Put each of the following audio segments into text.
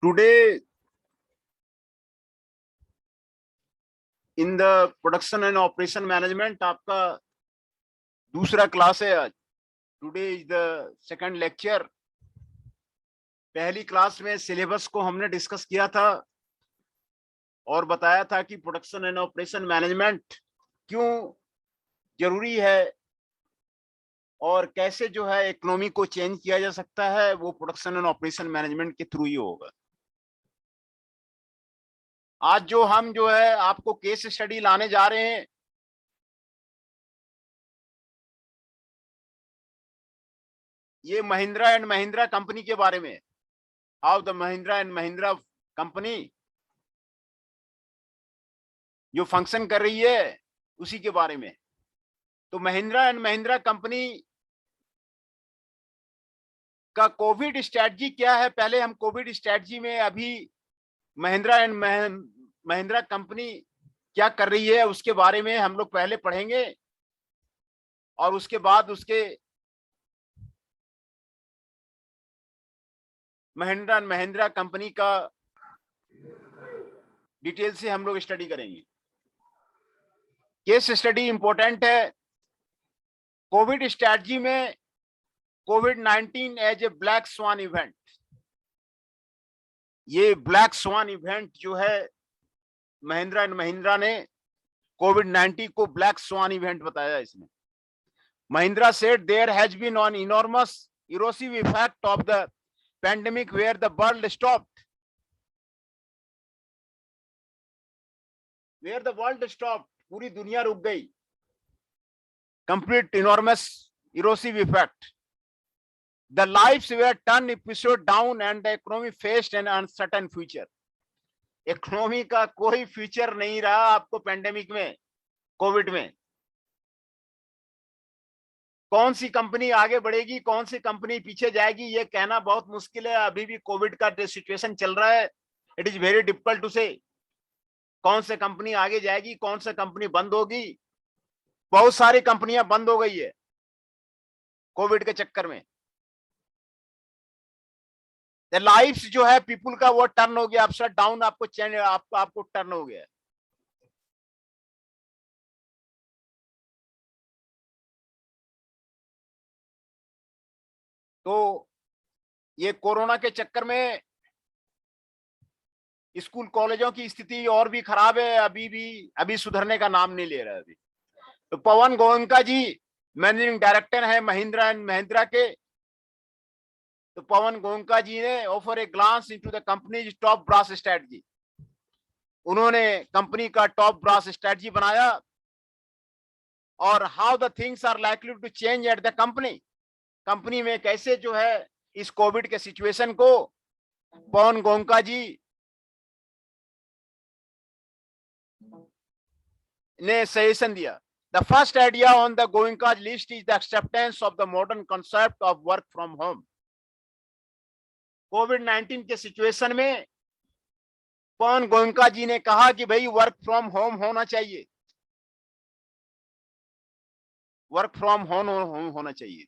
Today in the production and operation management आपका दूसरा class है आज. Today is the second lecture. पहली क्लास में सिलेबस को हमने डिस्कस किया था और बताया था कि प्रोडक्शन एंड ऑपरेशन मैनेजमेंट क्यों जरूरी है और कैसे जो है इकोनॉमी को चेंज किया जा सकता है, वो प्रोडक्शन एंड ऑपरेशन मैनेजमेंट के थ्रू ही होगा. आज जो है आपको केस स्टडी लाने जा रहे हैं, ये महिंद्रा एंड महिंद्रा कंपनी के बारे में. How the Mahindra and Mahindra company जो फंक्शन कर रही है उसी के बारे में. तो महिंद्रा एंड महिंद्रा कंपनी का कोविड स्ट्रेटजी क्या है, पहले हम कोविड स्ट्रेटजी में अभी महिंद्रा एंड महिंद्रा कंपनी क्या कर रही है उसके बारे में हम लोग पहले पढ़ेंगे और उसके बाद उसके महिंद्रा एंड महिंद्रा कंपनी का डिटेल से हम लोग स्टडी करेंगे. केस स्टडी इंपॉर्टेंट है. कोविड स्ट्रेटजी में कोविड-19 as a black swan event, ये ब्लैक स्वान इवेंट जो है महिंद्रा एंड महिंद्रा ने कोविड-19 को ब्लैक स्वान इवेंट बताया. इसमें Mahindra said there has been on enormous erosive effect of the pandemic where the world stopped, where the world stopped, पूरी दुनिया रुक गई. Complete enormous erosive effect. The lives were turned episode down and the economy faced an uncertain future. Economy का कोई future नहीं रहा आपको pandemic में, कोविड में. कौन सी कंपनी आगे बढ़ेगी, कौन सी कंपनी पीछे जाएगी, ये कहना बहुत मुश्किल है. अभी भी कोविड का सिचुएशन चल रहा है. It is very difficult to say कौन सी कंपनी आगे जाएगी, कौन सी कंपनी बंद होगी. बहुत सारी कंपनियां बंद हो गई है कोविड के चक्कर में. लाइफ जो है पीपुल का वो टर्न हो गया, अपसाइड डाउन, आपको चेंज, आपको टर्न हो गया. तो ये कोरोना के चक्कर में स्कूल कॉलेजों की स्थिति और भी खराब है, अभी सुधरने का नाम नहीं ले रहा है अभी। तो पवन गोयनका जी मैनेजिंग डायरेक्टर है महिंद्रा एंड महिंद्रा के। तो पवन गोयनका जी ने offer a glance into the company's top brass strategy, उन्होंने कंपनी का टॉप ब्रास स्ट्रेटजी बनाया और how the things are likely to change at the company में कैसे जो है इस कोविड के सिचुएशन को पवन गोयनका जी ने सजेशन दिया। The first idea on the Goenka's list is the acceptance of the modern concept of work from home. कोविड-19 के सिचुएशन में पवन गोयनका जी ने कहा कि भाई वर्क फ्रॉम होम होना चाहिए, वर्क फ्रॉम होम होना चाहिए।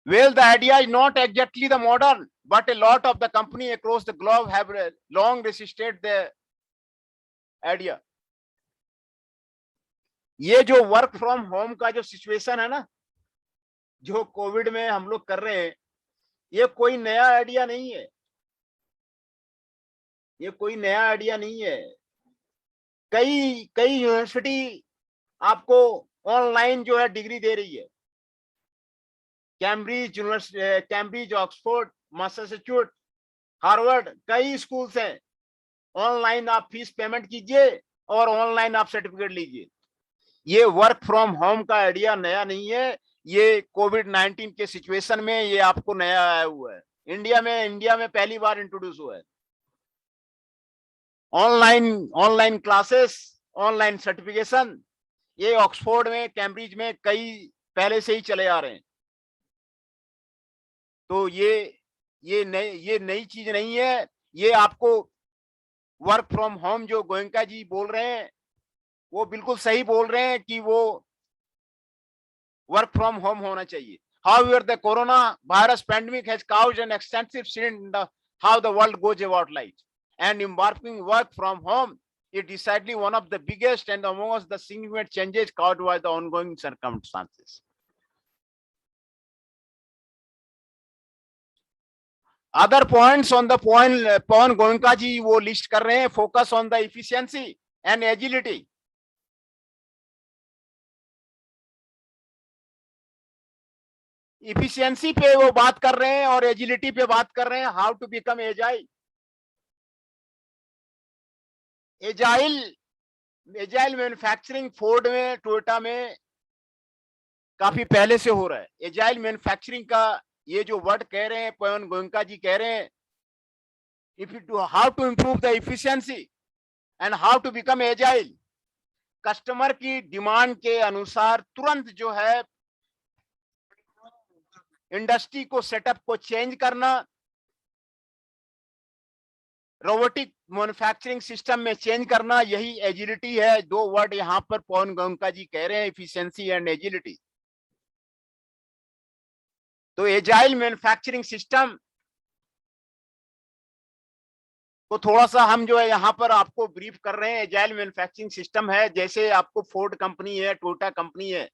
Well, the idea is not exactly the modern, but a lot of the company across the globe have long resisted the idea. ये जो वर्क फ्रॉम होम का जो situation है ना, जो कोविड में हम लोग कर रहे हैं, ये कोई नया आइडिया नहीं है, ये कोई नया आइडिया नहीं है। कई यूनिवर्सिटी आपको ऑनलाइन जो है डिग्री दे रही है। Cambridge university, Cambridge, Oxford, Massachusetts, Harvard, कई स्कूल्स हैं। ऑनलाइन आप फीस पेमेंट कीजिए और ऑनलाइन आप सर्टिफिकेट लीजिए। ये वर्क फ्रॉम होम का आइडिया नया नहीं है, ये कोविड-19 के सिचुएशन में ये आपको नया आया हुआ है। इंडिया में पहली बार इंट्रोड्यूस हुआ है। ऑनलाइन क्लासेस, ऑनलाइन सर्टिफिकेशन, ये ऑक्सफोर्ड में, कैम्ब्रिज में कई पहले से ही चले आ रहे हैं। तो ये नई चीज नहीं है। ये आपको वर्क फ्रॉम होम जो गोयनका जी बोल रहे हैं वो बिल्कुल सही बोल रहे हैं कि वो वर्क फ्रॉम होम होना चाहिए। However, the coronavirus pandemic has caused an extensive shift in how the world goes about life, and embarking work from home is decidedly one of the biggest and amongst the significant changes caused by the ongoing circumstances. Other points on the point Pawan Goenka ji वो list कर रहे हैं, focus on the efficiency and agility. Efficiency पे वो बात कर रहे हैं और एजिलिटी पे बात कर रहे हैं, how to become agile. Agile manufacturing Ford में, टोयोटा में काफी पहले से हो रहा है। एजाइल मैन्युफैक्चरिंग का ये जो वर्ड कह रहे हैं पवन गोयनका जी कह रहे हैं, if you to how to improve the efficiency and how to become agile. Customer की डिमांड के अनुसार तुरंत जो है इंडस्ट्री को, सेटअप को चेंज करना, रोबोटिक मैन्युफैक्चरिंग सिस्टम में चेंज करना, यही एजिलिटी है। दो वर्ड यहां पर पवन गोयनका जी कह रहे हैं, इफिशियंसी एंड एजिलिटी। तो एजाइल मैन्युफैक्चरिंग सिस्टम को थोड़ा सा हम जो है यहाँ पर आपको ब्रीफ कर रहे हैं। एजाइल मैन्युफैक्चरिंग सिस्टम है, जैसे आपको फोर्ड कंपनी है, टोयोटा कंपनी है,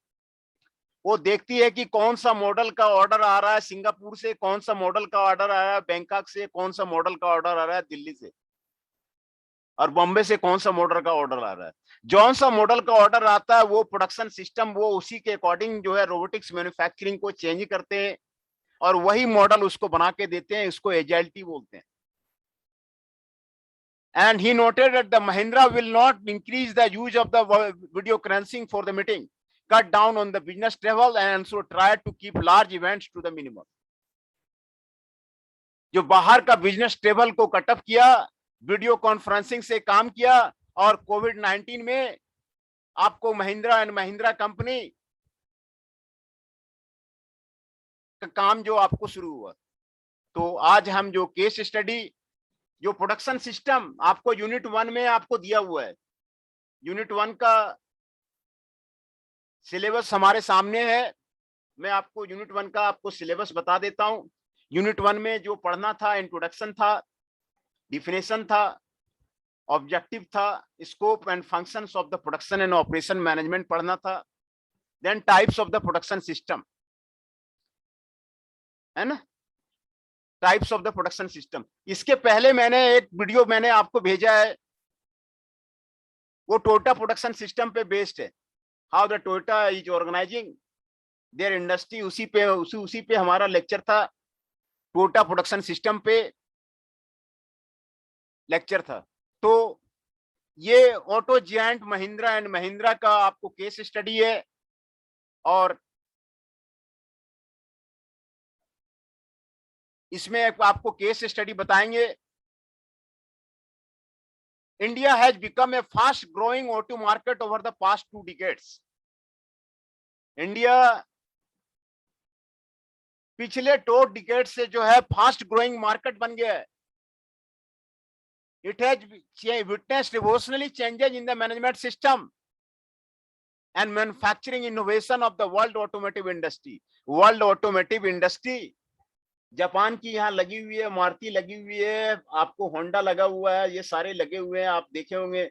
वो देखती है कि कौन सा मॉडल का ऑर्डर आ रहा है सिंगापुर से, कौन सा मॉडल का ऑर्डर आ रहा है बैंकॉक से, कौन सा मॉडल का ऑर्डर आ रहा है दिल्ली से, और बॉम्बे से कौन सा मॉडल का ऑर्डर आ रहा है। जौन सा मॉडल का ऑर्डर आता है वो प्रोडक्शन सिस्टम वो उसी के अकॉर्डिंग जो है रोबोटिक्स मैन्युफैक्चरिंग को चेंज करते हैं और वही मॉडल उसको बना के देते हैं। इसको एजाइलिटी बोलते हैं। And he noted that the Mahindra will not increase the use of the video conferencing for the meeting, cut down on the business travel, and also try to keep large events to the minimum. जो बाहर का business travel को cut up किया, video conferencing से काम किया, और कोविड-19 में आपको महिंद्रा एंड महिंद्रा कंपनी का काम जो आपको शुरू हुआ। तो आज हम जो केस स्टडी, जो प्रोडक्शन सिस्टम आपको यूनिट 1 में आपको दिया हुआ है, यूनिट 1 का सिलेबस हमारे सामने है। मैं आपको यूनिट 1 का आपको सिलेबस बता देता हूं। यूनिट 1 में जो पढ़ना था, इंट्रोडक्शन था, डिफिनेशन था, ऑब्जेक्टिव था, scope and functions of the production and operation management पढ़ना था, then types of the production system. है ना, types of the production system. इसके पहले मैंने एक वीडियो मैंने आपको भेजा है, वो टोयोटा प्रोडक्शन सिस्टम पे बेस्ड है, how the Toyota is organizing their industry. उसी पे हमारा लेक्चर था, टोयोटा प्रोडक्शन सिस्टम पे लेक्चर था। तो ये auto giant Mahindra and Mahindra का आपको केस स्टडी है, और इसमें आपको केस स्टडी बताएंगे। India has become a fast growing auto market over the past 2 decades। India पिछले 2 डिकेड से जो है फास्ट ग्रोइंग मार्केट बन गया है। It has witnessed revolutionary changes in the management system and manufacturing innovation of the world automotive industry. World automotive industry Japan की यहाँ लगी हुई है, मारुति लगी हुई है, आपको होंडा लगा हुआ है, ये सारे लगे हुए हैं, आप देखे होंगे।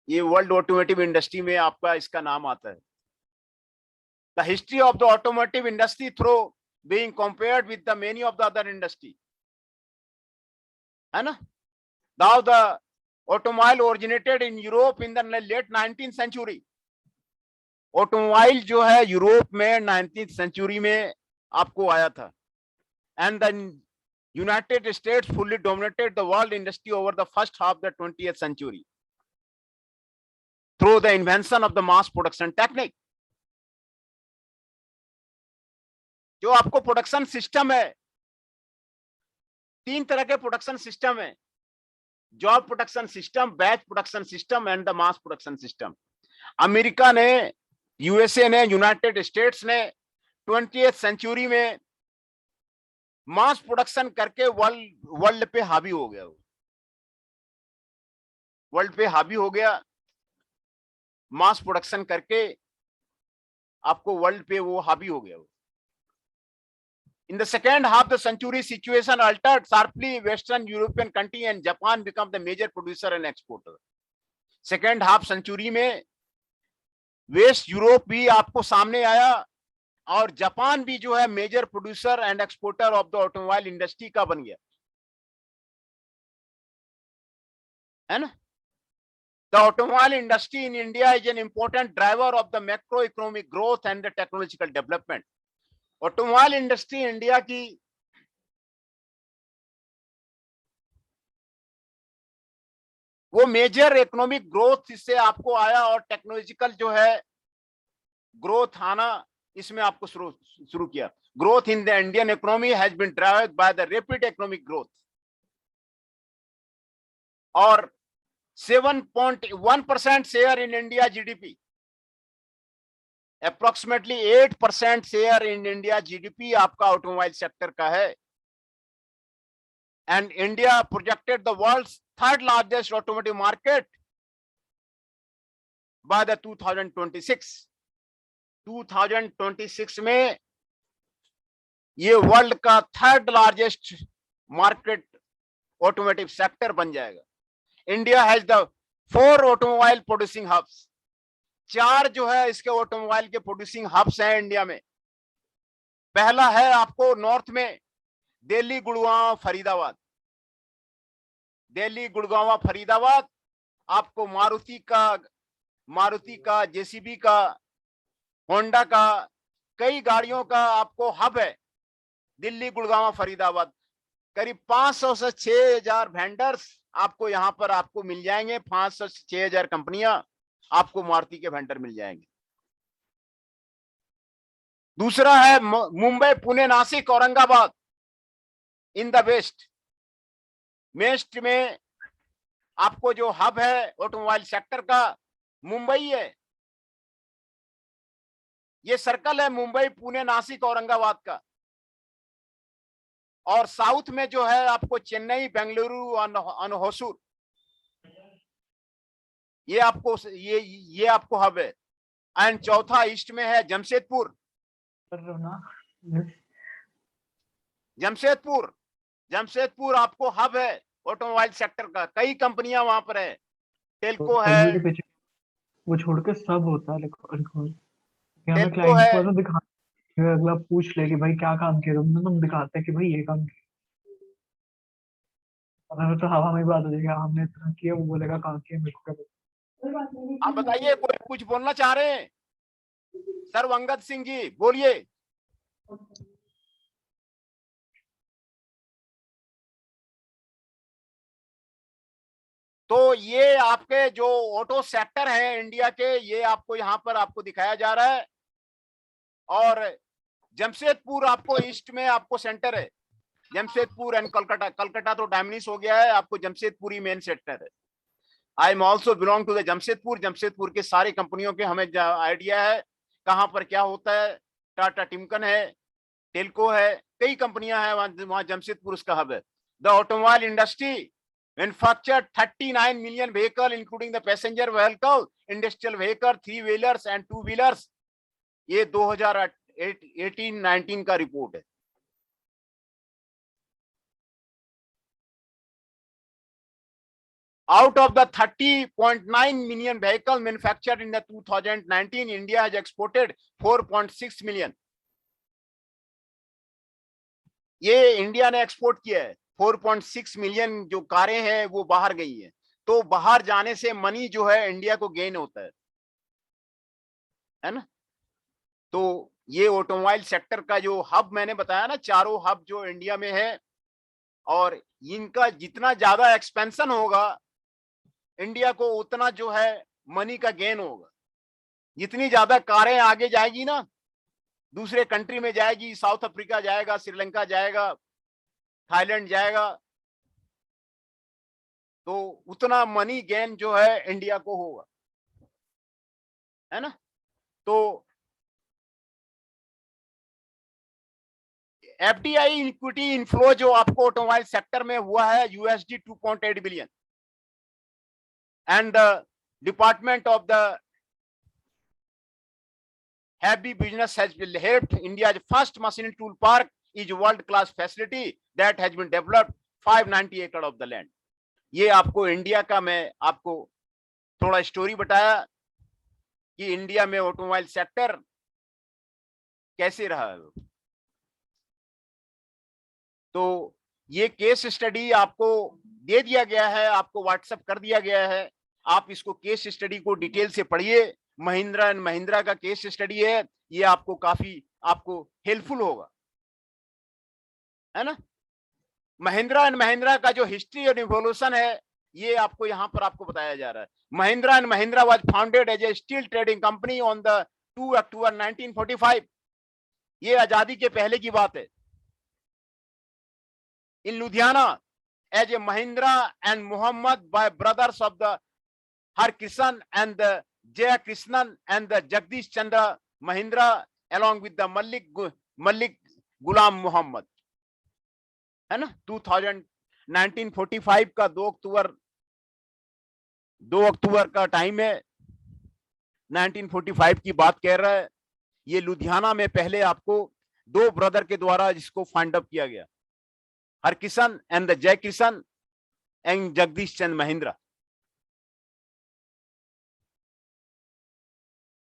ये वर्ल्ड ऑटोमोटिव इंडस्ट्री में आपका इसका नाम आता है। The history of the automotive industry through being compared with the many of the other industry, है ना। Now the automobile originated in Europe in the late 19th century। Automobile जो है यूरोप में 19th century में आपको आया था। And the United States fully dominated the world industry over the first half of the 20th century through the invention of the mass production technique। जो आपको production system है, 3 तरह के प्रोडक्शन सिस्टम है, job production system, batch production system and the mass production system. America ने, USA ने, United states ने 20th century में मास प्रोडक्शन करके वर्ल्ड पे हावी हो गया, वर्ल्ड पे हावी हो गया। मास प्रोडक्शन करके आपको वर्ल्ड पे वो हावी हो गया। In the second half the century situation altered sharply. Western European country and Japan become the major producer and exporter. Second half century में वेस्ट यूरोप भी आपको सामने आया, और जापान भी जो है major producer and exporter of the automobile industry का बन गया, है ना। The automobile industry in India is an important driver of the macroeconomic growth and the technological development. Automobile industry India की वो मेजर इकोनॉमिक ग्रोथ इससे आपको आया, और टेक्नोलॉजिकल जो है ग्रोथ आना इसमें आपको शुरू किया। Growth in the Indian economy has been driven by the rapid economic growth, और 7.1% share in India GDP, approximately 8% share in India GDP आपका ऑटोमोबाइल सेक्टर का है। And India projected the world's 3rd largest automotive market by the 2026 में ये world का 3rd largest market automotive sector बन जाएगा। India has the 4 automobile producing hubs. 4 जो है इसके ऑटोमोबाइल के प्रोड्यूसिंग हब्स हैं इंडिया में। पहला है आपको नॉर्थ में दिल्ली, गुड़गांव, फरीदाबाद। दिल्ली, गुड़गांव, फरीदाबाद आपको मारुति का, जेसीबी का, होंडा का, कई गाड़ियों का आपको हब है दिल्ली, गुड़गांव, फरीदाबाद। करीब 500 से 6000 वेंडर्स आपको यहां पर आपको मिल जाएंगे। 500 से 6000 कंपनियां आपको मारुति के वेंडर मिल जाएंगे। दूसरा है Mumbai, Pune, Nashik, Aurangabad in the west. West में आपको जो हब है ऑटोमोबाइल सेक्टर का, मुंबई है। ये सर्कल है मुंबई, पुणे, नासिक, औरंगाबाद का। और साउथ में जो है आपको चेन्नई, बेंगलुरु और होसूर, ये आपको हब है। एंड चौथा ईस्ट में है जमशेदपुर। जमशेदपुर आपको हब है ऑटोमोबाइल सेक्टर का। कई कंपनियां वहां पर है, टेल्को है, वो छोड़ के सब होता है। टेल्को है, फिर अगला पूछ ले कि भाई क्या काम किया तुमने, तुम दिखाते हैं कि भाई ये काम किया। अगर तो हवा में बात हो जाएगी, हमने इतना किया, वो बोलेगा काम किया, मेरे को क्या पता। कोई बात नहीं, आप ठीक बताइए, कोई कुछ बोलना चाह रहे हैं? सर्वंगत सिंह जी बोलिए। है। तो ये आपके जो ऑटो सेक्टर है इंडिया के, ये आपको यहाँ पर आपको दिखाया जा रहा है। और जमशेदपुर आपको ईस्ट में आपको सेंटर है, जमशेदपुर एंड कलकत्ता। कलकत्ता तो डायमिनिश हो गया है, आपको जमशेदपुर ही मेन सेक्टर है। I am also belong to the Jamshedpur. Jamshedpur के सारी कंपनियों के हमें आइडिया है कहाँ पर क्या होता है। टाटा टिमकन है, टेल्को है, कई कंपनियां हैं वहां जमशेदपुर उसका हब है। The automobile industry manufactured 39 million vehicle including the passenger vehicle, industrial vehicle, three wheelers and two wheelers. ये 2018-19 का रिपोर्ट है। Out of the 30.9 million vehicles manufactured in the 2019, India has exported 4.6 million. ये India ने export किया है। 4.6 million जो कारें हैं वो बाहर गई हैं। तो बाहर जाने से मनी जो है इंडिया को गेन होता है ना। तो ये ऑटोमोबाइल सेक्टर का जो हब मैंने बताया ना, चारों हब जो इंडिया में है, और इनका जितना ज्यादा एक्सपेंशन होगा इंडिया को, उतना जो है मनी का गेन होगा। जितनी ज्यादा कारें आगे जाएगी ना, दूसरे कंट्री में जाएगी, साउथ अफ्रीका जाएगा, श्रीलंका जाएगा, थाईलैंड जाएगा, तो उतना मनी गेन जो है इंडिया को होगा, है ना। तो एफडीआई इक्विटी इनफ्लो जो आपको ऑटोमोबाइल सेक्टर में हुआ है USD 2.8 billion, and the department of the heavy business has helped India's first machine tool park is world class facility that has been developed 590 acre of the land. ये आपको India का मैं आपको थोड़ा story बताया कि इंडिया में automobile sector कैसे रहा है। तो ये केस स्टडी आपको दे दिया गया है, आपको व्हाट्सएप कर दिया गया है। आप इसको केस स्टडी को डिटेल से पढ़िए। महिंद्रा एंड महिंद्रा का केस स्टडी है, ये आपको काफी आपको हेल्पफुल होगा, है ना। महिंद्रा एंड महिंद्रा का जो हिस्ट्री और इवोल्यूशन है, ये आपको यहां पर आपको बताया जा रहा है। Mahindra and Mahindra was founded as a steel trading company on the 2 October 1945। ये आजादी के पहले की बात है। In Ludhiana as a Mahindra and Mohammad by brothers of the Harkishan and the Jay Krishnan and the Jagdish Chandra Mahindra along with the Malik Ghulam Mohammad, है ना। 1945 का 2 अक्टूबर का टाइम है, 1945 की बात कह रहा है। ये लुधियाना में पहले आपको 2 ब्रदर के द्वारा जिसको फाइंड अप किया गया, हरकिशन एंड द जय किशन एंड जगदीश चंद्र महिंद्रा।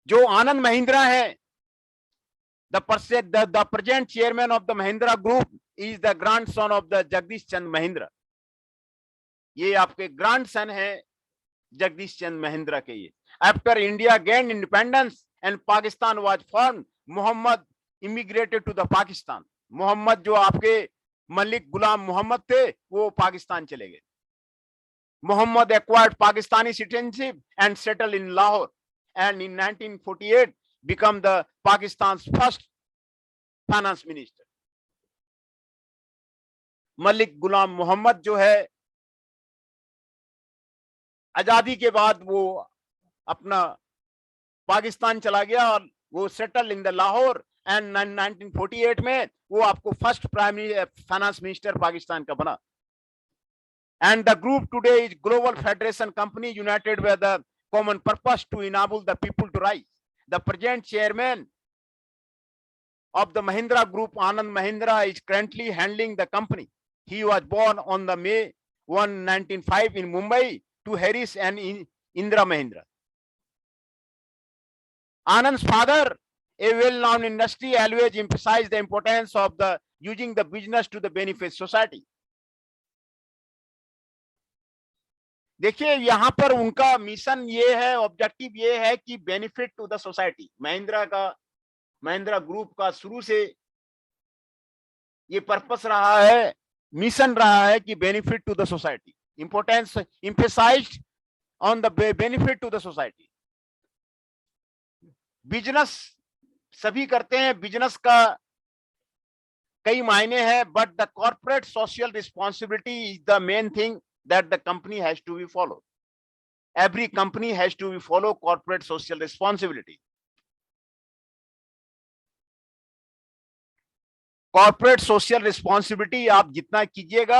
जो आनंद महिंद्रा है, the present chairman of the Mahindra Group is the grandson of the Jagdish Chand Mahindra. ये आपके ग्रैंडसन है जगदीश चंद महिंद्रा के। ये after India gained independence and Pakistan was formed, Mohammed immigrated to the Pakistan. Mohammed जो आपके मलिक गुलाम मोहम्मद थे, वो पाकिस्तान चले गए। Mohammad acquired Pakistani citizenship and settled in Lahore, and in 1948 become the Pakistan's first finance minister. Malik Ghulam Mohammad जो है आजादी के बाद वो अपना पाकिस्तान चला गया और वो settle in the Lahore, and 1948 में वो आपको first primary finance minister Pakistan का बना। And the group today is global federation company united with the common purpose to enable the people to rise. The present chairman of the Mahindra Group, Anand Mahindra, is currently handling the company. He was born on the May 1, 1905 in Mumbai to Harris and Indra Mahindra. Anand's father A well-known industry always emphasize the importance of the using the business to the benefit society. देखिए यहां पर उनका mission ये है, objective ये है कि benefit to the society. Mahindra group का शुरू से ये पर्पस रहा है, मिशन रहा है कि benefit to the society, importance emphasized on the benefit to the society. Business सभी करते हैं, बिजनेस का कई मायने हैं, but the corporate social responsibility is the main thing that the company has to be followed. Every company has to be follow corporate social responsibility. Corporate social responsibility आप जितना कीजिएगा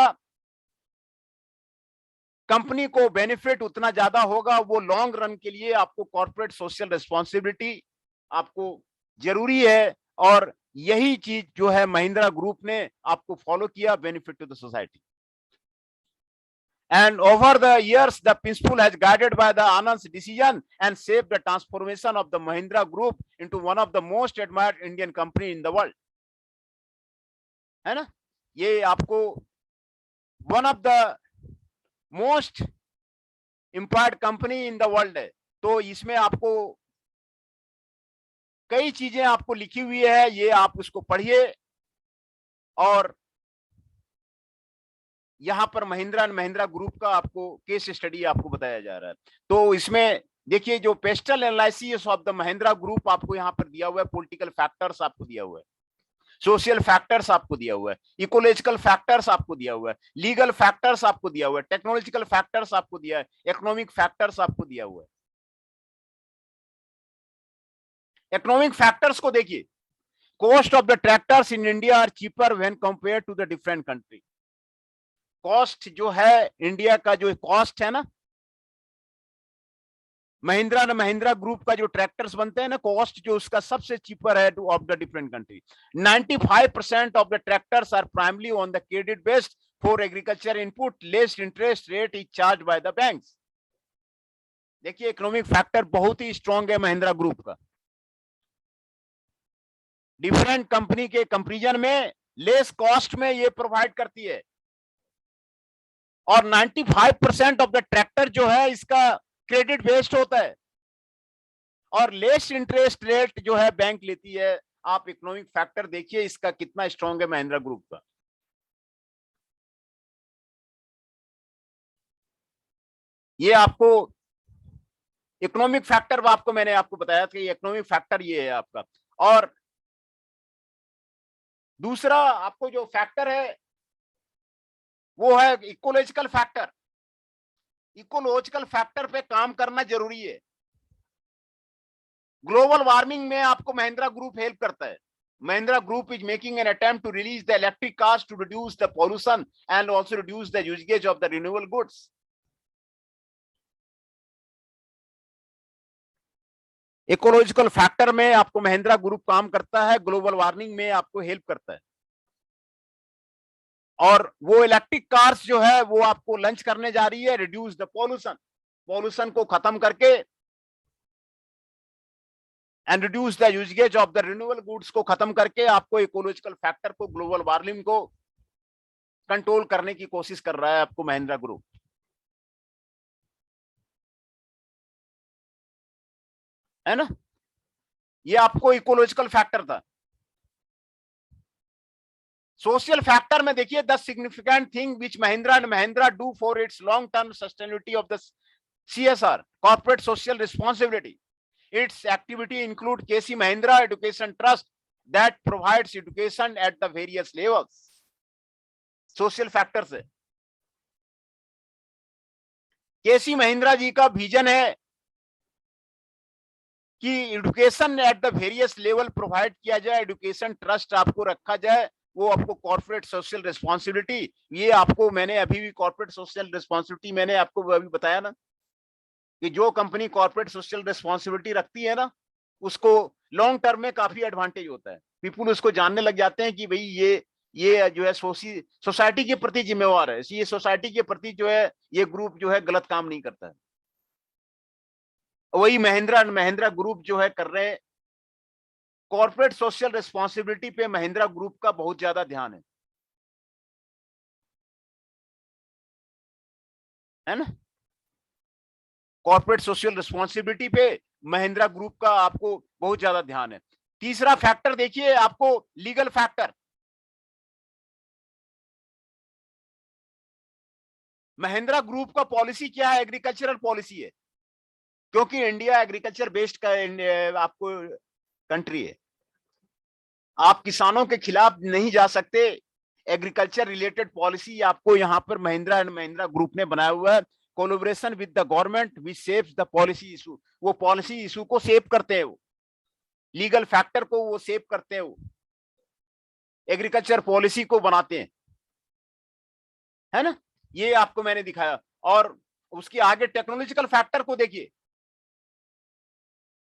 कंपनी को बेनिफिट उतना ज्यादा होगा। वो लॉन्ग रन के लिए आपको कॉर्पोरेट सोशल रिस्पॉन्सिबिलिटी आपको जरूरी है, और यही चीज जो है महिंद्रा ग्रुप ने आपको फॉलो किया, benefit to the society. And over the years, the principle has guided by the Anand's decision and shaped the transformation of the Mahindra Group into one of the most admired Indian company in the world. है ना? ये आपको one of the most admired company in the world है। तो इसमें आपको कई चीजें आपको लिखी हुई है, ये आप उसको पढ़िए। और यहां पर महिंद्रा एंड महिंद्रा ग्रुप का आपको केस स्टडी आपको बताया जा रहा है। तो इसमें देखिए जो pastel analysis of the Mahindra group आपको यहां पर दिया हुआ है, पॉलिटिकल फैक्टर्स आपको दिया हुआ है, सोशल फैक्टर्स आपको दिया हुआ है, इकोलॉजिकल फैक्टर्स आपको दिया हुआ है, लीगल फैक्टर्स आपको दिया हुआ है, टेक्नोलॉजिकल फैक्टर्स आपको दिया है, इकोनॉमिक फैक्टर्स आपको दिया हुआ है। इकोनॉमिक फैक्टर्स को देखिए, cost of the tractors in India are cheaper when compare to the different country. Cost जो है इंडिया का, जो कॉस्ट है ना, महिंद्रा ने महिंद्रा ग्रुप का जो ट्रैक्टर्स बनते हैं ना, कॉस्ट जो उसका सबसे चीपर है of the different country. 95% of the tractors are primary on the credit based for agriculture input, less interest rate is charge by the banks. देखिए इकोनॉमिक फैक्टर बहुत ही स्ट्रांग है महिंद्रा ग्रुप का। डिफरेंट कंपनी के comparison में less cost में ये provide करती है, और 95% ऑफ द ट्रैक्टर जो है इसका क्रेडिट बेस्ड होता है, और लेस इंटरेस्ट रेट जो है बैंक लेती है। आप इकोनॉमिक फैक्टर देखिए इसका कितना स्ट्रांग है महिंद्रा ग्रुप का। ये आपको इकोनॉमिक फैक्टर आपको मैंने आपको बताया था कि इकोनॉमिक फैक्टर ये है आपका। और दूसरा आपको जो फैक्टर है वो है इकोलॉजिकल फैक्टर। इकोलॉजिकल फैक्टर पे काम करना जरूरी है। ग्लोबल वार्मिंग में आपको महिंद्रा ग्रुप हेल्प करता है। Mahindra group is making an attempt to release the electric cars to reduce the pollution and also reduce the usages of the renewable goods. Ecological factor में आपको महिंद्रा ग्रुप काम करता है, ग्लोबल वार्मिंग में आपको हेल्प करता है। और वो इलेक्ट्रिक कार्स जो है वो आपको लॉन्च करने जा रही है, रिड्यूस द पॉल्यूशन को खत्म करके, and reduce the usages of the renewable goods को खत्म करके आपको इकोलॉजिकल फैक्टर को, ग्लोबल वार्मिंग को कंट्रोल करने की कोशिश कर रहा है आपको महिंद्रा ग्रुप, है ना। ये आपको इकोलॉजिकल फैक्टर था। सोशल फैक्टर में देखिए the significant thing which Mahindra and Mahindra do for its long term sustainability of the CSR, corporate social responsibility. Its activity include KC Mahindra Education Trust that provides education at the various levels. Social factors है। KC Mahindra जी का vision है कि education at the various level provide किया जाए, education trust आपको रखा जाए, वो आपको कॉर्पोरेट सोशल रिस्पॉन्सिबिलिटी, ये आपको मैंने अभी भी कॉर्पोरेट सोशल रिस्पॉन्सिबिलिटी मैंने आपको अभी बताया ना कि जो कंपनी कॉर्पोरेट सोशल रिस्पॉन्सिबिलिटी रखती है ना उसको लॉन्ग टर्म में काफी एडवांटेज होता है। पीपुल उसको जानने लग जाते हैं कि भाई ये जो है सोसाइटी के प्रति जिम्मेवार है, ये सोसाइटी के प्रति जो है ये ग्रुप जो है गलत काम नहीं करता है। वही महिंद्रा ग्रुप जो है कर रहे हैं। कॉर्पोरेट सोशल रिस्पॉन्सिबिलिटी पे महिंद्रा ग्रुप का बहुत ज्यादा ध्यान है ना। कॉर्पोरेट सोशल रिस्पॉन्सिबिलिटी पे महिंद्रा ग्रुप का आपको बहुत ज्यादा ध्यान है। तीसरा फैक्टर देखिए आपको, लीगल फैक्टर। महिंद्रा ग्रुप का पॉलिसी क्या है? एग्रीकल्चरल पॉलिसी है, क्योंकि इंडिया एग्रीकल्चर बेस्ड का आपको कंट्री है। आप किसानों के खिलाफ नहीं जा सकते। एग्रीकल्चर रिलेटेड पॉलिसी आपको यहाँ पर महिंद्रा एंड महिंद्रा ग्रुप ने बनाया हुआ है। Collaboration with the government which saves the policy issue, वो पॉलिसी इशू को सेव करते हैं, वो लीगल फैक्टर को वो सेव करते हैं, वो एग्रीकल्चर पॉलिसी को बनाते हैं, है ना। ये आपको मैंने दिखाया। और उसके आगे टेक्नोलॉजिकल फैक्टर को देखिए,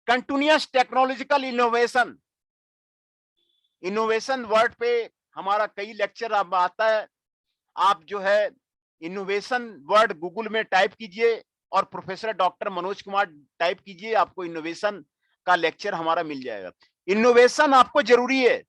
continuous technological innovation. Innovation word पे हमारा कई लेक्चर अब आता है। आप जो है इनोवेशन वर्ड गूगल में टाइप कीजिए और professor doctor Manoj Kumar type कीजिए, आपको इनोवेशन का लेक्चर हमारा मिल जाएगा। इनोवेशन आपको जरूरी है,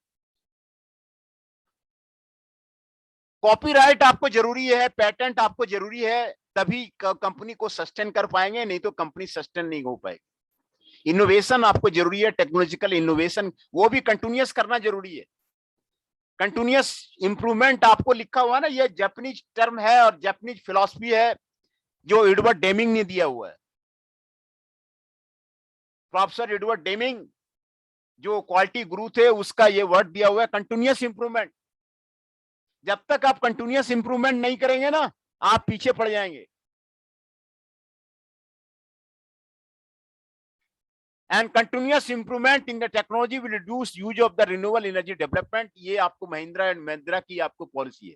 कॉपीराइट आपको जरूरी है, पेटेंट आपको जरूरी है, तभी कंपनी को सस्टेन कर पाएंगे, नहीं तो कंपनी सस्टेन नहीं हो पाएगी। इनोवेशन आपको जरूरी है, टेक्नोलॉजिकल इनोवेशन वो भी कंटिन्यूअस करना जरूरी है। कंटिन्यूअस इंप्रूवमेंट आपको लिखा हुआ ना, ये जापानीज टर्म है और जापानीज फिलॉसफी है जो एडवर्ड डेमिंग ने दिया हुआ है। प्रोफेसर एडवर्ड डेमिंग जो क्वालिटी गुरु थे, उसका ये वर्ड दिया हुआ है, कंटिन्यूअस इंप्रूवमेंट। जब तक आप कंटिन्यूअस इंप्रूवमेंट नहीं करेंगे ना, आप पीछे पड़ जाएंगे। And continuous improvement in the technology will reduce use of the renewable energy development. ये आपको महिंद्रा एंड महिंद्रा की आपको पॉलिसी है,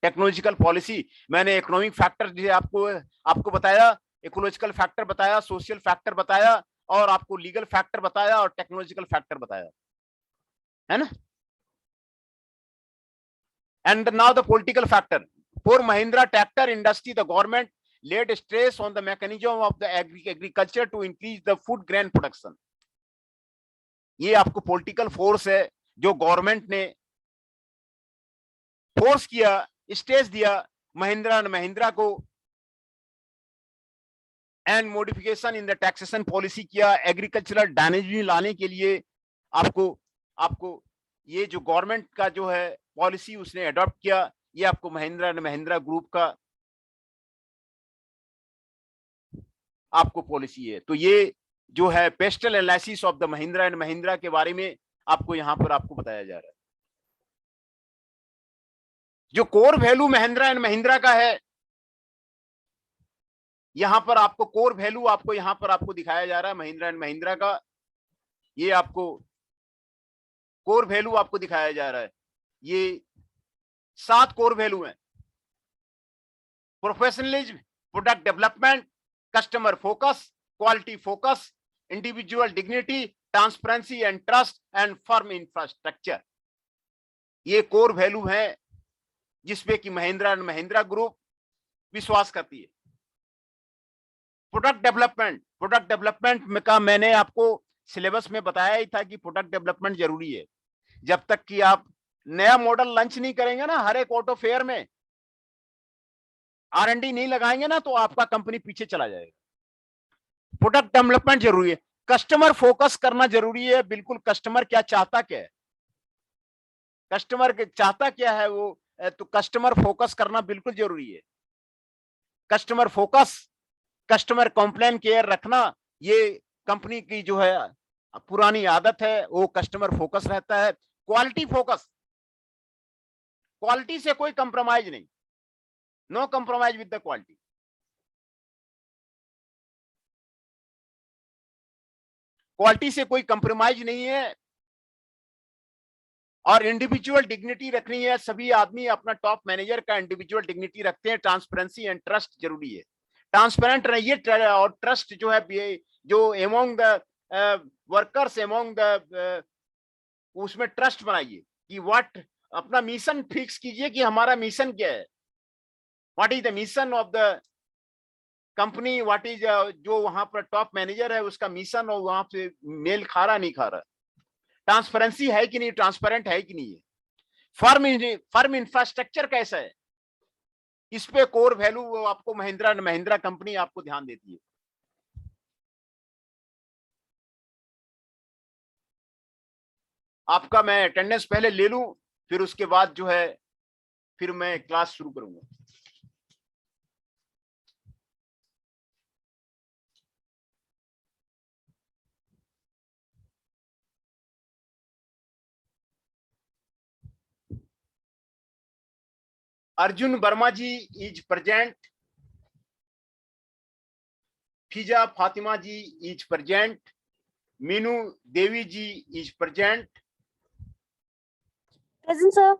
टेक्नोलॉजिकल पॉलिसी। मैंने इकोनॉमिक फैक्टर जो आपको बताया, इकोलॉजिकल फैक्टर बताया, सोशल फैक्टर बताया, और आपको लीगल फैक्टर बताया और टेक्नोलॉजिकल फैक्टर बताया, है ना। And now the political factor for Mahindra tractor industry, the government laid stress on the mechanism of the agriculture to increase the food grain production। ये आपको पॉलिटिकल फोर्स है जो गवर्नमेंट ने फोर्स किया, स्टेज दिया महिंद्रा एंड महिंद्रा को, and modification in the taxation policy किया, agricultural dynamism लाने के लिए आपको ये जो गवर्नमेंट का जो है पॉलिसी उसने अडॉप्ट किया। ये आपको महिंद्रा एंड महिंद्रा ग्रुप का आपको पॉलिसी है। तो ये जो है pastel analysis of the Mahindra and Mahindra के बारे में आपको यहां पर आपको बताया जा रहा है। जो core value Mahindra and Mahindra का है, यहां पर आपको कोर वैल्यू आपको यहां पर आपको दिखाया जा रहा है महिंद्रा एंड महिंद्रा का। ये आपको कोर वैल्यू आपको दिखाया जा रहा है। ये 7 कोर वैल्यू हैं: professionalism, product development, customer focus, quality focus, individual dignity, transparency and trust, and firm infrastructure. ये कोर वैल्यू है जिसपे कि महिंद्रा एंड महिंद्रा ग्रुप विश्वास करती है। प्रोडक्ट डेवलपमेंट का मैंने आपको सिलेबस में बताया ही था कि प्रोडक्ट डेवलपमेंट जरूरी है। जब तक कि आप नया मॉडल लॉन्च नहीं करेंगे ना, हर एक ऑटो फेयर में R&D नहीं लगाएंगे ना, तो आपका कंपनी पीछे चला जाएगा। प्रोडक्ट डेवलपमेंट जरूरी है, कस्टमर फोकस करना जरूरी है। बिल्कुल, कस्टमर क्या चाहता क्या है, कस्टमर चाहता क्या है वो, तो कस्टमर फोकस करना बिल्कुल जरूरी है। Customer focus, customer complain care रखना, ये कंपनी की जो है पुरानी आदत है, वो कस्टमर फोकस रहता है। क्वालिटी फोकस, क्वालिटी से कोई कंप्रोमाइज नहीं, no compromise with the quality. Quality से कोई कंप्रोमाइज नहीं है। और इंडिविजुअल डिग्निटी रखनी है। सभी आदमी अपना टॉप मैनेजर का इंडिविजुअल डिग्निटी रखते हैं। ट्रांसपेरेंसी एंड ट्रस्ट जरूरी है, ट्रांसपेरेंट रहिए, और ट्रस्ट जो है जो among the workers, among the उसमें ट्रस्ट बनाइए कि व्हाट, अपना मिशन फिक्स कीजिए कि हमारा मिशन क्या है, what is the mission of the company, what is जो वहां पर टॉप मैनेजर है उसका मिशन, और वहां पे मेल खा रहा नहीं खा रहा। ट्रांसपेरेंसी है कि नहीं, ट्रांसपेरेंट है कि नहीं है, फर्म इंफ्रास्ट्रक्चर कैसा है, इस पे कोर वैल्यू वो आपको महिंद्रा कंपनी आपको ध्यान देती है। आपका मैं अटेंडेंस पहले ले लूं, फिर उसके बाद जो है फिर मैं क्लास शुरू करूंगा। Arjun Verma ji is present, Fiza Fatima ji is present, Meenu Devi ji is present, Present, sir.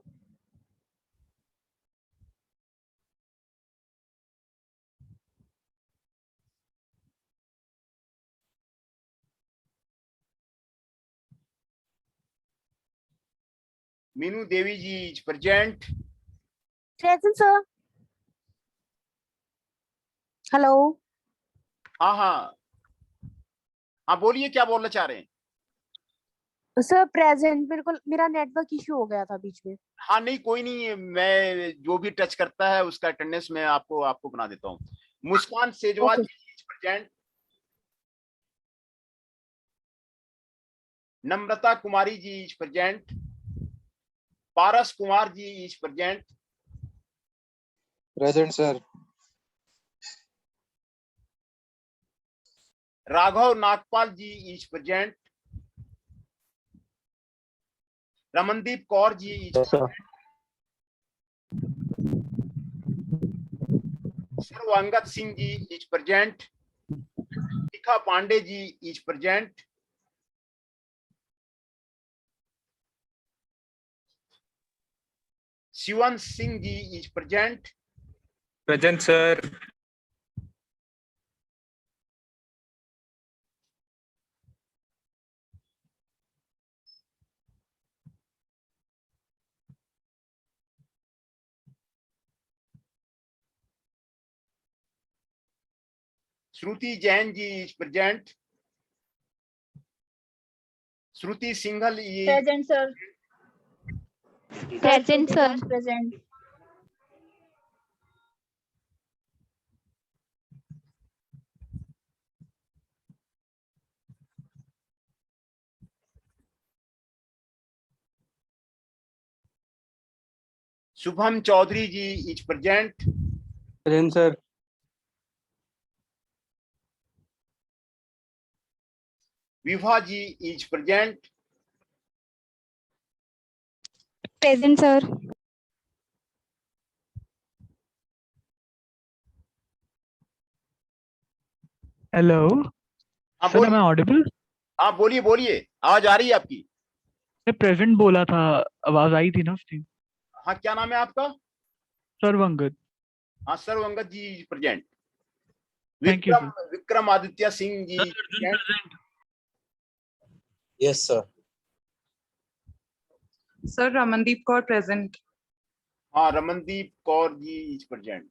Meenu Devi ji is present, Present, sir. Hello. हाँ हाँ हाँ, बोलिए क्या बोलना चाह रहे हैं। सर प्रेजेंट, बिल्कुल मेरा नेटवर्क इशू हो गया था बीच में। हाँ नहीं कोई नहीं, मैं जो भी टच करता है उसका अटेंडेंस मैं आपको बना देता हूँ। Muskan Sejwal Okay. Ji is present, Namrata Kumari ji is present, Paras Kumar ji is present, Present, sir. Raghav Nagpal ji is present, Ramandeep Kaur ji is Yes, sir. Sarvangat Singh ji is present, Shikha Pandey ji is present, Shivan Singh ji is present, Present, sir. Shruti Jain ji is present, Shruti Singhal is Present, sir. Present, sir. Present. Shubham Chaudhary ji is present, Present, sir. Vibha ji is present, Present, sir. Hello हाँ sir, am I बोलिए, audible? हाँ बोलिए बोलिए, आवाज आ रही है आपकी। मैं प्रेजेंट बोला था, आवाज आई थी ना उसकी। हाँ क्या नाम है आपका। सर्वंगत। हाँ Sarvangat ji is present, Thank you, Vikram Aditya Singh ji present, Yes, sir. Sir, Ramandeep Kaur present. हाँ Ramandeep Kaur ji is present,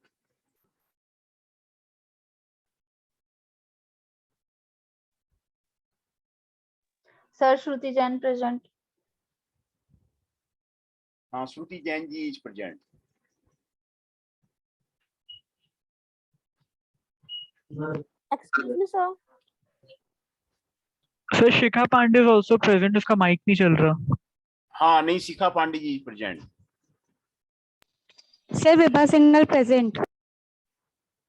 Sir Shruti Jain present. हाँ Shruti Jain ji is present, Excuse me, sir. Sir Shikha Pandey is also present, उसका माइक नहीं चल रहा। हाँ नहीं Shikha Pandey ji is present, Sir, Vibha Singhal present.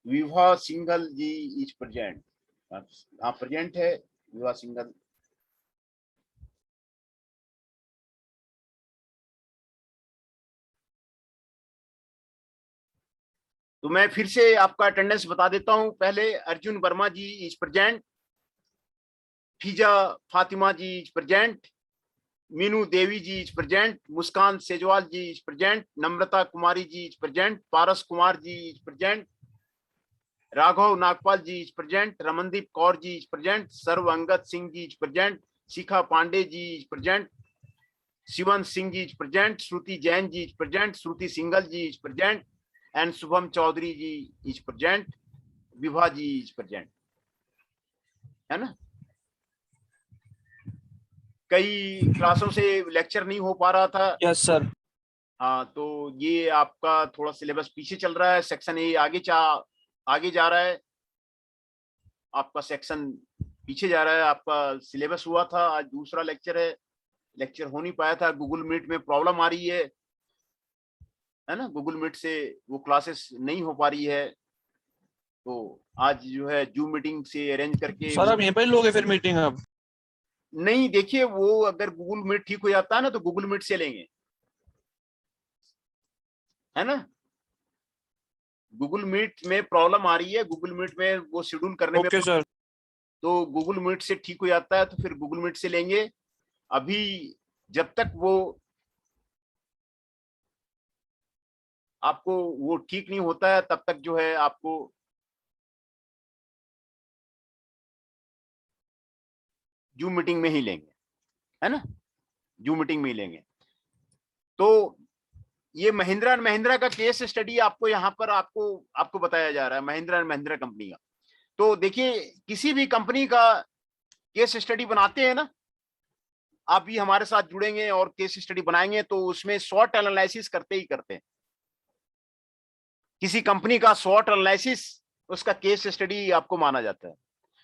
Vibha Singhal ji is present, हाँ present है विभा सिंघल। तो मैं फिर से आपका अटेंडेंस बता देता हूं। पहले Arjun Verma ji is present, Fiza Fatima ji is present, Meenu Devi ji is present, Muskan Sejwal ji is present, Namrata Kumari ji is present, Paras Kumar ji is present, Raghav Nagpal ji is present, Ramandeep Kaur ji is present, Sarvangat Singh ji is present, Shikha Pandey ji is present, Shivan Singh ji is present, Shruti Jain ji is present, Shruti Singhal ji is present, and Shubham Chaudhary ji is present, Vibha ji is present, है ना। कई क्लासों से lecture नहीं हो पा रहा था। Yes sir. हाँ, तो ये आपका थोड़ा सिलेबस पीछे चल रहा है, सेक्शन ए आगे जा रहा है, आपका सेक्शन पीछे जा रहा है। आपका सिलेबस हुआ था, आज दूसरा लेक्चर है, लेक्चर हो नहीं पाया था, गूगल मीट में प्रॉब्लम आ रही है ना, गूगल मीट से वो क्लासेस नहीं हो पा रही है। तो आज जो है जूम मीटिंग से अरेंज करके सर आप यहीं पर लोगे फिर मीटिंग अब? नहीं, देखिए वो अगर गूगल मीट ठीक हो जाता है ना तो गूगल मीट से लेंगे, है ना। गूगल मीट में प्रॉब्लम आ रही है, गूगल मीट में वो शेड्यूल करने में, ओके सर। तो गूगल मीट से ठीक हो जाता है तो फिर गूगल मीट से लेंगे। अभी जब तक वो आपको वो ठीक नहीं होता है तब तक जो है आपको जूम मीटिंग में ही लेंगे, है ना, जूम मीटिंग में ही लेंगे। तो ये महिंद्रा एंड महिंद्रा का केस स्टडी आपको यहाँ पर आपको बताया जा रहा है, महिंद्रा एंड महिंद्रा कंपनी का। तो देखिए किसी भी कंपनी का केस स्टडी बनाते हैं ना, आप भी हमारे साथ जुड़ेंगे और केस स्टडी बनाएंगे तो उसमें शॉर्ट एनालिसिस करते ही करते हैं। किसी कंपनी का शॉर्ट एनालिसिस उसका केस स्टडी आपको माना जाता है।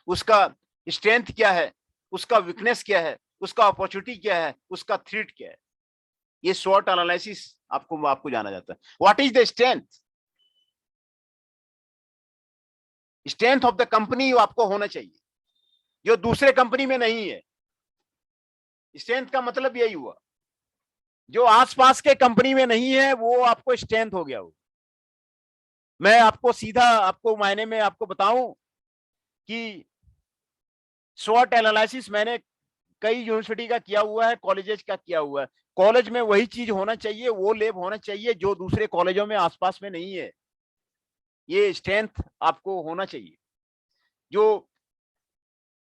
उसका स्ट्रेंथ क्या है, उसका वीकनेस क्या है, उसका अपॉर्चुनिटी क्या है, उसका थ्रेट क्या है, ये शॉर्ट एनालिसिस आपको जाना जाता है। What is the strength of the company आपको होना चाहिए, जो दूसरे कंपनी में नहीं है। स्ट्रेंथ का मतलब यही हुआ, जो आसपास के कंपनी में नहीं है वो आपको स्ट्रेंथ हो गया। वो मैं आपको सीधा आपको मायने में आपको बताऊं कि शॉर्ट एनालिसिस मैंने कई यूनिवर्सिटी का किया हुआ है, कॉलेजेस का किया हुआ है। कॉलेज में वही चीज होना चाहिए, वो लैब होना चाहिए जो दूसरे कॉलेजों में आसपास में नहीं है। ये स्ट्रेंथ आपको होना चाहिए। जो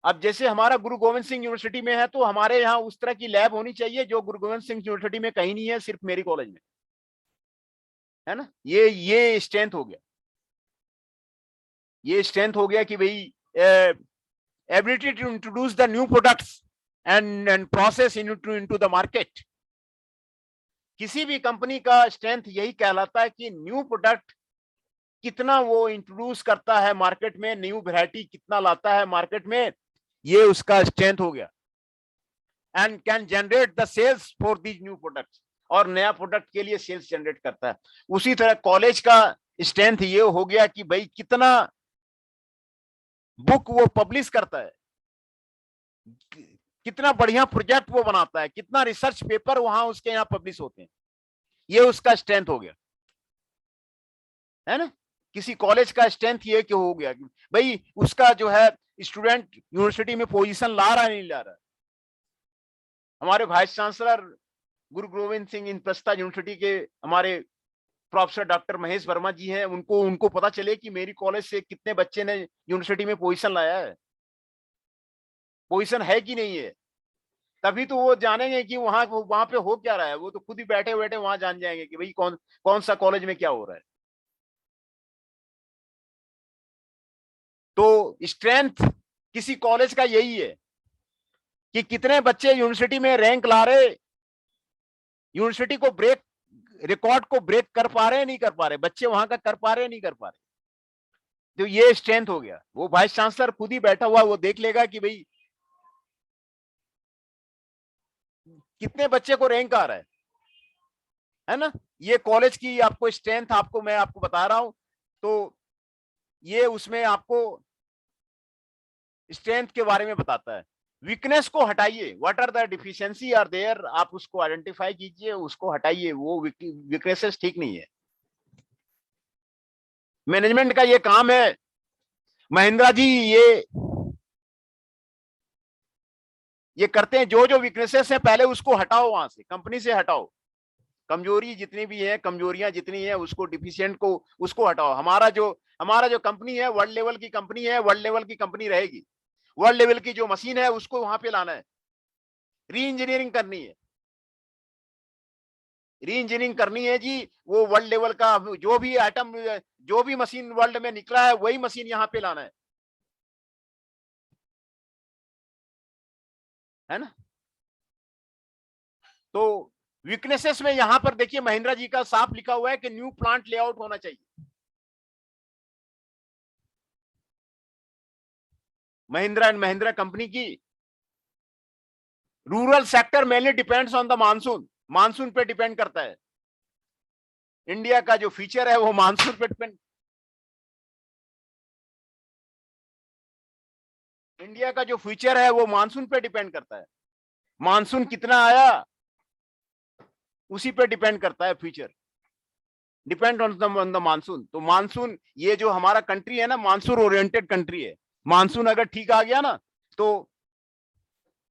अब जैसे हमारा गुरु गोविंद सिंह यूनिवर्सिटी में है तो हमारे यहाँ उस तरह की लैब होनी चाहिए जो गुरु गोविंद सिंह यूनिवर्सिटी में कहीं नहीं है, सिर्फ मेरी कॉलेज में, है ना। ये स्ट्रेंथ हो गया, ये स्ट्रेंथ हो गया कि भाई ability to introduce the new products and process into the market. किसी भी कंपनी का स्ट्रेंथ यही कहलाता है कि न्यू प्रोडक्ट कितना वो इंट्रोड्यूस करता है मार्केट में, न्यू वैरायटी कितना लाता है मार्केट में, ये उसका स्ट्रेंथ हो गया। And can generate the sales for these new products, और नया प्रोडक्ट के लिए सेल्स जनरेट करता है। उसी तरह कॉलेज का स्ट्रेंथ ये हो गया कि भाई कितना बुक वो पब्लिश करता है, कितना बढ़िया प्रोजेक्ट वो बनाता है, कितना रिसर्च पेपर वहां उसके यहाँ पब्लिश होते हैं, ये उसका स्ट्रेंथ हो गया, है ना। किसी कॉलेज का स्ट्रेंथ ये क्यों हो गया कि भाई उसका जो है स्टूडेंट यूनिवर्सिटी में पोजीशन ला रहा है नहीं ला रहा है। हमारे वाइस चांसलर गुरु गोविंद सिंह इंद्रप्रस्थ यूनिवर्सिटी के हमारे प्रोफेसर डॉक्टर महेश वर्मा जी हैं, उनको पता चले कि मेरी कॉलेज से कितने बच्चे ने यूनिवर्सिटी में पोजीशन लाया है, पोजीशन है कि नहीं है, तभी तो वो जानेंगे कि वहां पे हो क्या रहा है। वो तो खुद ही बैठे बैठे वहां जान जाएंगे कि भाई कौन सा कॉलेज में क्या हो रहा है। तो स्ट्रेंथ किसी कॉलेज का यही है कि कितने बच्चे यूनिवर्सिटी में रैंक ला रहे, यूनिवर्सिटी को रिकॉर्ड को ब्रेक कर पा रहे नहीं कर पा रहे, बच्चे वहां का कर पा रहे नहीं कर पा रहे। तो ये स्ट्रेंथ हो गया। वो वाइस चांसलर खुद ही बैठा हुआ वो देख लेगा कि भाई कितने बच्चे को रैंक आ रहा है ना। ये कॉलेज की आपको स्ट्रेंथ मैं आपको बता रहा हूं। तो ये उसमें आपको स्ट्रेंथ के बारे में बताता है। वीकनेस को हटाइए, what are the deficiency are there, आप उसको आइडेंटिफाई कीजिए, उसको हटाइए, वो वीकनेसेस ठीक नहीं है। मैनेजमेंट का ये काम है। महेंद्रा जी ये करते हैं, जो वीकनेसेस है पहले उसको हटाओ, वहां से कंपनी से हटाओ, कमजोरी जितनी भी है, कमजोरियां जितनी है उसको, डिफिशिएंट को उसको हटाओ। हमारा जो कंपनी है वर्ल्ड लेवल की कंपनी है, वर्ल्ड लेवल की कंपनी रहेगी। वर्ल्ड लेवल की जो मशीन है उसको वहां पे लाना है, री इंजीनियरिंग करनी है, री इंजीनियरिंग करनी है जी। वो वर्ल्ड लेवल का जो भी आइटम, जो भी मशीन वर्ल्ड में निकला है वही मशीन यहाँ पे लाना है ना। तो वीकनेसेस में यहां पर देखिए महिंद्रा जी का साफ लिखा हुआ है कि न्यू प्लांट लेआउट होना चाहिए। महिंद्रा एंड महिंद्रा कंपनी की rural sector mainly depends on the monsoon, monsoon पे डिपेंड करता है। इंडिया का जो फीचर है वो मानसून पे डिपेंड, इंडिया का जो फ्यूचर है वो मानसून पे डिपेंड करता है। मानसून कितना आया उसी पे डिपेंड करता है future, depend on the monsoon. तो मानसून, ये जो हमारा कंट्री है ना, मानसून ओरिएंटेड कंट्री है। मानसून अगर ठीक आ गया ना तो